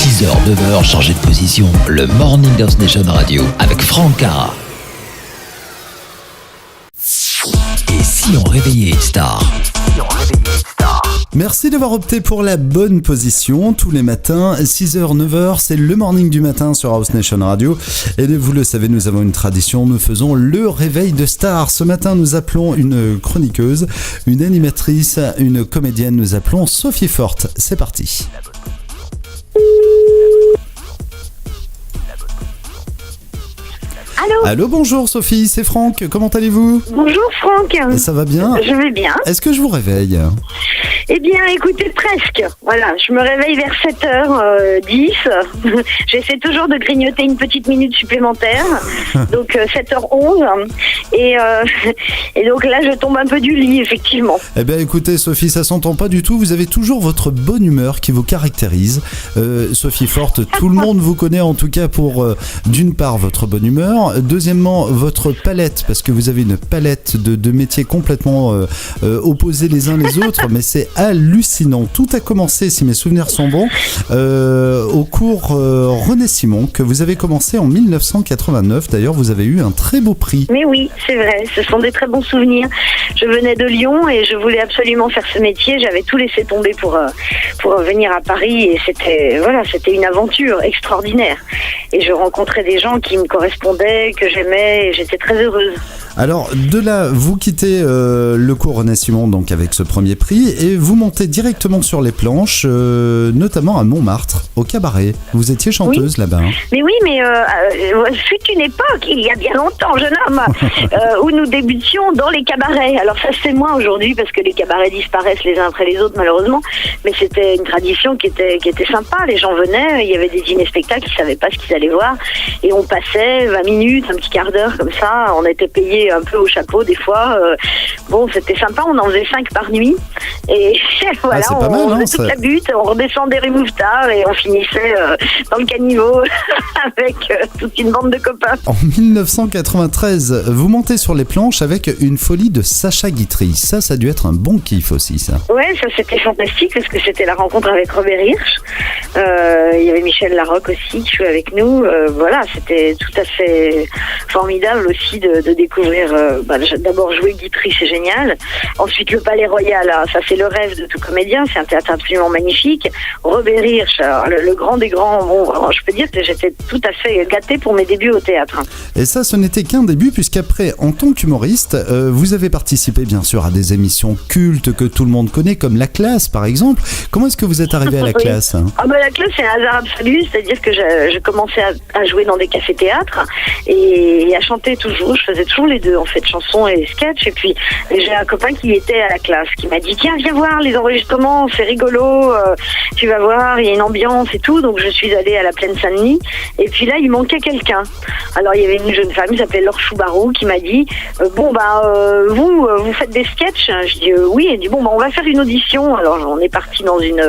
6h, 9h, changez de position. Le Morning Dance Nation Radio avec Franck Cara. Et si on réveillait une star? Merci d'avoir opté pour la bonne position. Tous les matins, 6h, 9h, c'est le morning du matin sur House Nation Radio. Et vous le savez, nous avons une tradition, nous faisons le réveil de stars. Ce matin, nous appelons une chroniqueuse, une animatrice, une comédienne. Nous appelons Sophie Forte. C'est parti. Allô ? Allô, bonjour Sophie, c'est Franck. Comment allez-vous ? Bonjour Franck. Ça va bien ? Je vais bien. Est-ce que je vous réveille ? Eh bien, écoutez, presque. Voilà, je me réveille vers 7h10. J'essaie toujours de grignoter une petite minute supplémentaire. Donc 7h11. Et donc là, je tombe un peu du lit, effectivement. Eh bien, écoutez, Sophie, ça s'entend pas du tout. Vous avez toujours votre bonne humeur qui vous caractérise. Sophie Forte, tout le monde vous connaît en tout cas pour, d'une part, votre bonne humeur. Deuxièmement, votre palette, parce que vous avez une palette de métiers complètement opposés les uns les autres, mais c'est hallucinant. Tout a commencé, si mes souvenirs sont bons, au cours René Simon, que vous avez commencé en 1989. D'ailleurs, vous avez eu un très beau prix. Mais oui, c'est vrai, ce sont des très bons souvenirs. Je venais de Lyon et je voulais absolument faire ce métier. J'avais tout laissé tomber pour venir à Paris et c'était une aventure extraordinaire. Et je rencontrais des gens qui me correspondaient, que j'aimais et j'étais très heureuse. Alors, de là, vous quittez le cours René Simon, donc avec ce premier prix, et vous montez directement sur les planches, notamment à Montmartre, au cabaret. Vous étiez chanteuse là-bas. Hein. Mais oui, mais fut une époque, il y a bien longtemps, jeune homme, où nous débutions dans les cabarets. Alors ça c'est moins aujourd'hui parce que les cabarets disparaissent les uns après les autres malheureusement, mais c'était une tradition qui était sympa. Les gens venaient, il y avait des dîners-spectacles, ils savaient pas ce qu'ils allaient voir, et on passait 20 minutes, un petit quart d'heure comme ça. On était payé un peu au chapeau des fois. Bon, c'était sympa, on en faisait 5 par nuit. Et voilà, on faisait toute la butte, on redescendait rue Mouffetard et on finissait dans le caniveau avec toute une bande de copains. En 1993, vous montez sur les planches avec Une folie de Sacha Guitry. Ça a dû être un bon kiff aussi, ça. Ouais, ça c'était fantastique parce que c'était la rencontre avec Robert Hirsch. Il y avait Michel Larocque aussi qui jouait avec nous. Voilà, c'était tout à fait formidable aussi de découvrir. D'abord jouer Guitry, c'est génial. Ensuite le Palais Royal, ça c'est le rêve de tout comédien. C'est un théâtre absolument magnifique. Robert Hirsch, le grand des grands. Bon, vraiment, je peux dire que j'étais tout à fait gâtée pour mes débuts au théâtre. Et ça, ce n'était qu'un début, puisqu'après, en tant qu'humoriste, vous avez participé bien sûr à des émissions cultes que tout le monde connaît, comme La Classe par exemple. Comment est-ce que vous êtes arrivé à La Classe ? La Classe, c'est un hasard absolu, c'est-à-dire que je commençais à jouer dans des cafés-théâtres et à chanter toujours. Je faisais toujours les deux, en fait, chansons et sketch. Et puis, j'ai un copain qui était à La Classe, qui m'a dit « Tiens, viens voir les enregistrements, c'est rigolo, tu vas voir, il y a une ambiance et tout. » Donc, je suis allée à la Plaine Saint-Denis. Et puis là, il manquait quelqu'un. Alors, il y avait une jeune femme qui s'appelait Laure Choubarou qui m'a dit vous faites des sketchs ? Je dis oui. Elle dit on va faire une audition. Alors, on est parti dans une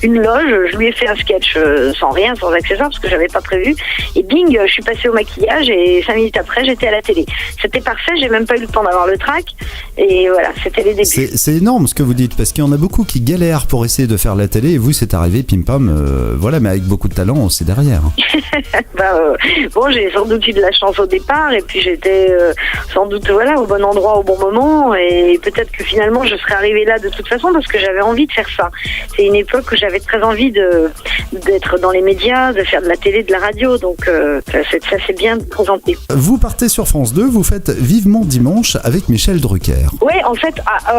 loge. Je lui ai fait un sketch sans rien, sans accessoires, parce que j'avais pas prévu. Et bing, je suis passée au maquillage et 5 minutes après, j'étais à la télé. C'était parfait, j'ai même pas eu le temps d'avoir le track. Et voilà, c'était les débuts. C'est énorme ce que vous dites, parce qu'il y en a beaucoup qui galèrent pour essayer de faire la télé, et vous, c'est arrivé, pim pam, voilà, mais avec beaucoup de talent, c'est derrière. J'ai sans doute eu de la chance au départ, et puis j'étais sans doute au bon endroit au bon moment, et peut-être que finalement je serais arrivée là de toute façon parce que j'avais envie de faire ça. C'est une époque où j'avais très envie d'être dans les médias, de faire de la télé, de la radio, donc ça s'est bien présenté. Vous partez sur France 2, vous faites Vivement Dimanche avec Michel Drucker. Oui, en fait,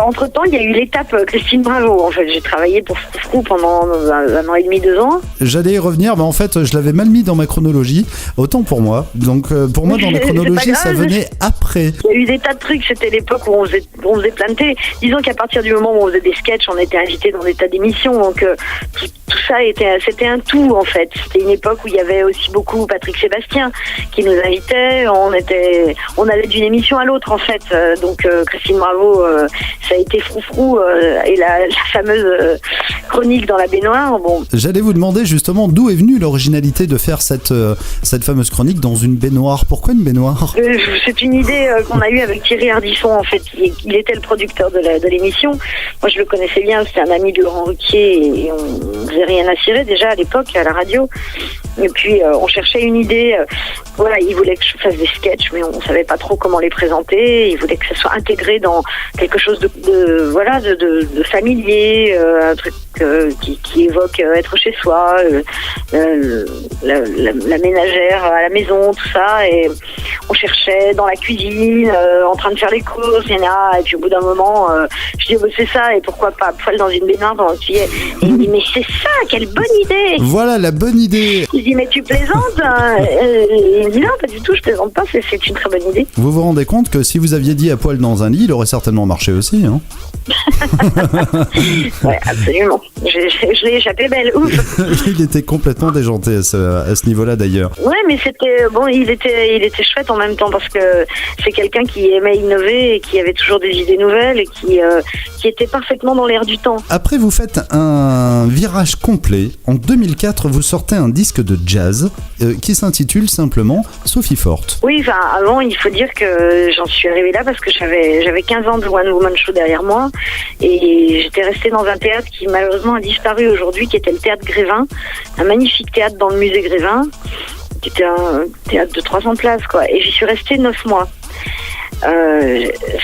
entre-temps, il y a eu l'étape Christine Bravo. En fait, j'ai travaillé pour Froufrou pendant 1 an et demi, 2 ans. J'allais y revenir, mais en fait, je l'avais mal mis dans ma chronologie, autant pour moi. Donc, pour moi, dans la chronologie, ça venait après. Il y a eu des tas de trucs, c'était l'époque où on faisait plein de télé. Disons qu'à partir du moment où on faisait des sketchs, on était invités dans des tas d'émissions, donc tout ça, c'était un tout, en fait. C'était une époque où il y avait aussi beaucoup Patrick Sébastien qui nous invitait, on allait d'une émission à l'autre, en fait. Donc, Christine Bravo, ça a été Froufrou, et la fameuse chronique dans la baignoire. Bon. J'allais vous demander justement d'où est venue l'originalité de faire cette fameuse chronique dans une baignoire. Pourquoi une baignoire ? C'est une idée qu'on a eue avec Thierry Ardisson, en fait. Il était le producteur de l'émission. Moi, je le connaissais bien, c'était un ami de Laurent Ruquier et on faisait Rien à cirer déjà à l'époque à la radio. Et puis on cherchait une idée. Voilà, il voulait que je fasse des sketchs, mais on savait pas trop comment les présenter. Il voulait que ça soit intégré dans quelque chose de familier, un truc qui évoque être chez soi, la ménagère à la maison, tout ça. Et on cherchait dans la cuisine, en train de faire les courses, et puis au bout d'un moment, je dis c'est ça, et pourquoi pas poil dans une baignoire pendant que tu y es. Et il me dit mais c'est ça, quelle bonne idée. Voilà la bonne idée. Je dis mais tu plaisantes il me dit non, pas du tout, je plaisante pas, c'est une très bonne idée. Vous vous rendez compte que si vous aviez dit à poil dans un lit, il aurait certainement marché aussi, hein? Ouais, absolument. Je l'ai échappé belle, ouf. Il était complètement déjanté à ce niveau-là d'ailleurs. Ouais, mais c'était bon, il était chouette en même temps parce que c'est quelqu'un qui aimait innover et qui avait toujours des idées nouvelles et qui était parfaitement dans l'air du temps. Après, vous faites un virage complet. En 2004, vous sortez un disque de jazz qui s'intitule simplement Sophie Forte. Oui, enfin, avant, il faut dire que j'en suis arrivée là parce que j'avais 15 ans de One Woman Show derrière moi et j'étais restée dans un théâtre qui malheureusement a disparu aujourd'hui, qui était le théâtre Grévin, un magnifique théâtre dans le musée Grévin, qui était un théâtre de 300 places, quoi. Et j'y suis restée 9 mois.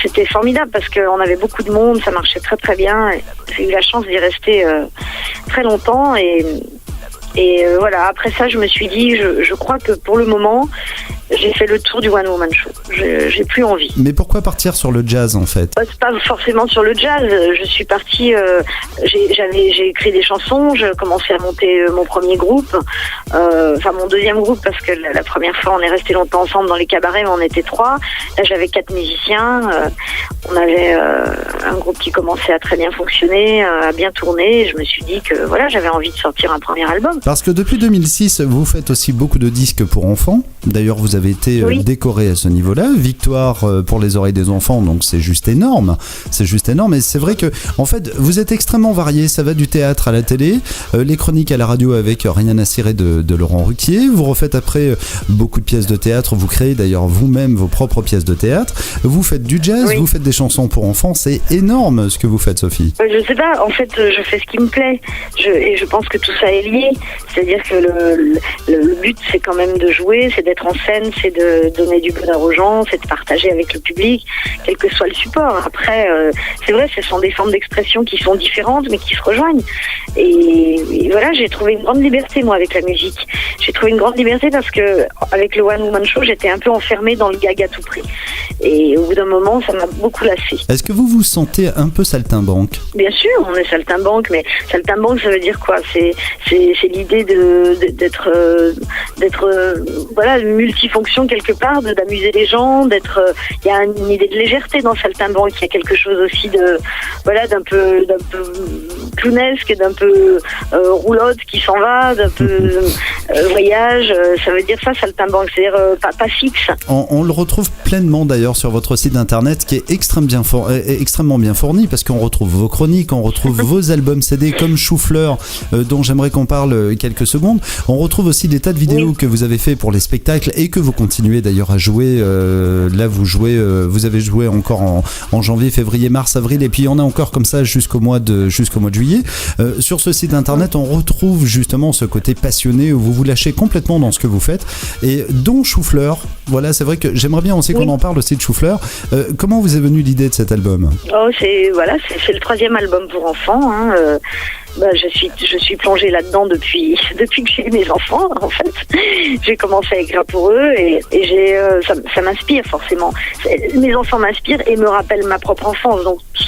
C'était formidable parce qu'on avait beaucoup de monde, ça marchait très très bien. J'ai eu la chance d'y rester très longtemps et voilà, après ça je me suis dit je crois que pour le moment j'ai fait le tour du One Woman Show. J'ai plus envie. Mais pourquoi partir sur le jazz en fait? C'est pas forcément sur le jazz. Je suis partie. J'ai écrit des chansons. J'ai commencé à monter mon premier groupe. Enfin mon deuxième groupe parce que la première fois on est resté longtemps ensemble dans les cabarets, mais on était 3. Là j'avais 4 musiciens. On avait un groupe qui commençait à très bien fonctionner, à bien tourner. Et je me suis dit que voilà, j'avais envie de sortir un premier album. Parce que depuis 2006, vous faites aussi beaucoup de disques pour enfants. D'ailleurs, vous avez été décoré à ce niveau-là. Victoire pour les oreilles des enfants, donc c'est juste énorme. C'est juste énorme. Et c'est vrai que, en fait, vous êtes extrêmement varié. Ça va du théâtre à la télé, les chroniques à la radio avec Rien à cirer de Laurent Ruquier. Vous refaites après beaucoup de pièces de théâtre. Vous créez d'ailleurs vous-même vos propres pièces de théâtre. Vous faites du jazz, vous faites des chansons pour enfants. C'est énorme ce que vous faites, Sophie. Je sais pas. En fait, je fais ce qui me plaît. Et je pense que tout ça est lié. C'est-à-dire que le but, c'est quand même de jouer, c'est d'être en scène, c'est de donner du bonheur aux gens, c'est de partager avec le public, quel que soit le support. Après, c'est vrai, ce sont des formes d'expression qui sont différentes, mais qui se rejoignent. Et voilà, j'ai trouvé une grande liberté, moi, avec la musique. J'ai trouvé une grande liberté parce que, avec le One Woman Show, j'étais un peu enfermée dans le gag à tout prix. Et au bout d'un moment, ça m'a beaucoup lassée. Est-ce que vous vous sentez un peu saltimbanque? Bien sûr, on est saltimbanque, mais saltimbanque, ça veut dire quoi? C'est l'idée d'être voilà, multifonction quelque part, d'amuser les gens, il y a une idée de légèreté dans saltimbanque, il y a quelque chose aussi d'un peu clownesque, d'un peu roulotte qui s'en va, d'un peu voyage, ça veut dire ça saltimbanque, c'est-à-dire pas fixe. On le retrouve pleinement d'ailleurs sur votre site internet qui est extrêmement bien fourni parce qu'on retrouve vos chroniques, on retrouve vos albums CD comme Chou-Fleur dont j'aimerais qu'on parle quelques secondes. On retrouve aussi des tas de vidéos que vous avez fait pour les spectacles et que vous continuez d'ailleurs à jouer. Là vous avez joué encore en janvier, février, mars, avril et puis on a encore comme ça jusqu'au mois de juillet. Sur ce site internet on retrouve justement ce côté passionné où vous vous lâchez complètement dans ce que vous faites et dont Chou-Fleur. Voilà, c'est vrai que j'aimerais bien aussi qu'on en parle aussi de Chou-Fleur. Comment vous est venue l'idée de cet album? C'est le 3e album pour enfants, hein. Je suis plongée là-dedans depuis que j'ai eu mes enfants, en fait. J'ai commencé à écrire pour eux et ça m'inspire forcément. Mes enfants m'inspirent et me rappellent ma propre enfance. Donc tout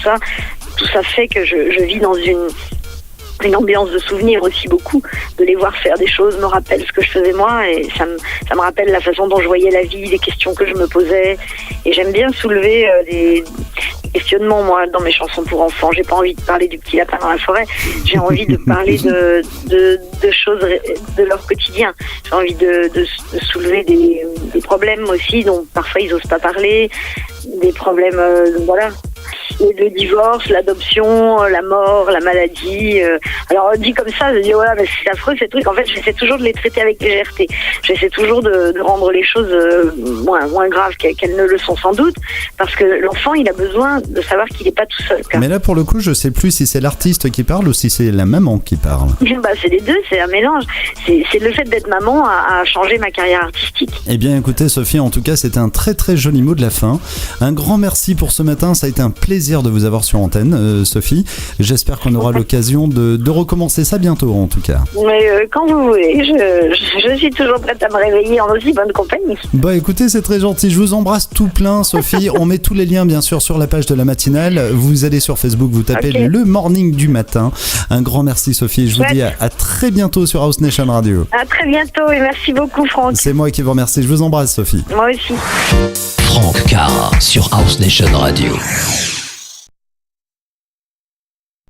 ça fait que je vis dans une ambiance de souvenirs aussi beaucoup. De les voir faire des choses me rappelle ce que je faisais moi et ça me rappelle la façon dont je voyais la vie, les questions que je me posais. Et j'aime bien soulever des questionnements, moi, dans mes chansons pour enfants. J'ai pas envie de parler du petit lapin dans la forêt. J'ai envie de parler de choses de leur quotidien. J'ai envie de soulever des problèmes aussi dont parfois ils osent pas parler, des problèmes, voilà. le divorce, l'adoption, la mort, la maladie. Alors dit comme ça, je dis voilà, mais c'est affreux ces trucs. En fait, j'essaie toujours de les traiter avec légèreté. J'essaie toujours de rendre les choses moins graves qu'elles ne le sont sans doute, parce que l'enfant, il a besoin de savoir qu'il n'est pas tout seul. Mais là, pour le coup, je sais plus si c'est l'artiste qui parle ou si c'est la maman qui parle. Bah, c'est les deux, c'est un mélange. C'est le fait d'être maman a changé ma carrière artistique. Eh bien, écoutez, Sophie, en tout cas, c'était un très très joli mot de la fin. Un grand merci pour ce matin. Ça a été un plaisir de vous avoir sur antenne, Sophie. J'espère qu'on aura l'occasion de recommencer ça bientôt, en tout cas. Mais quand vous voulez, je suis toujours prête à me réveiller en aussi bonne compagnie. Bah écoutez, c'est très gentil. Je vous embrasse tout plein, Sophie. On met tous les liens, bien sûr, sur la page de la matinale. Vous allez sur Facebook, vous tapez le morning du matin. Un grand merci, Sophie. Je vous dis à très bientôt sur House Nation Radio. À très bientôt et merci beaucoup, Franck. C'est moi qui vous remercie. Je vous embrasse, Sophie. Moi aussi. Franck Cara sur House Nation Radio.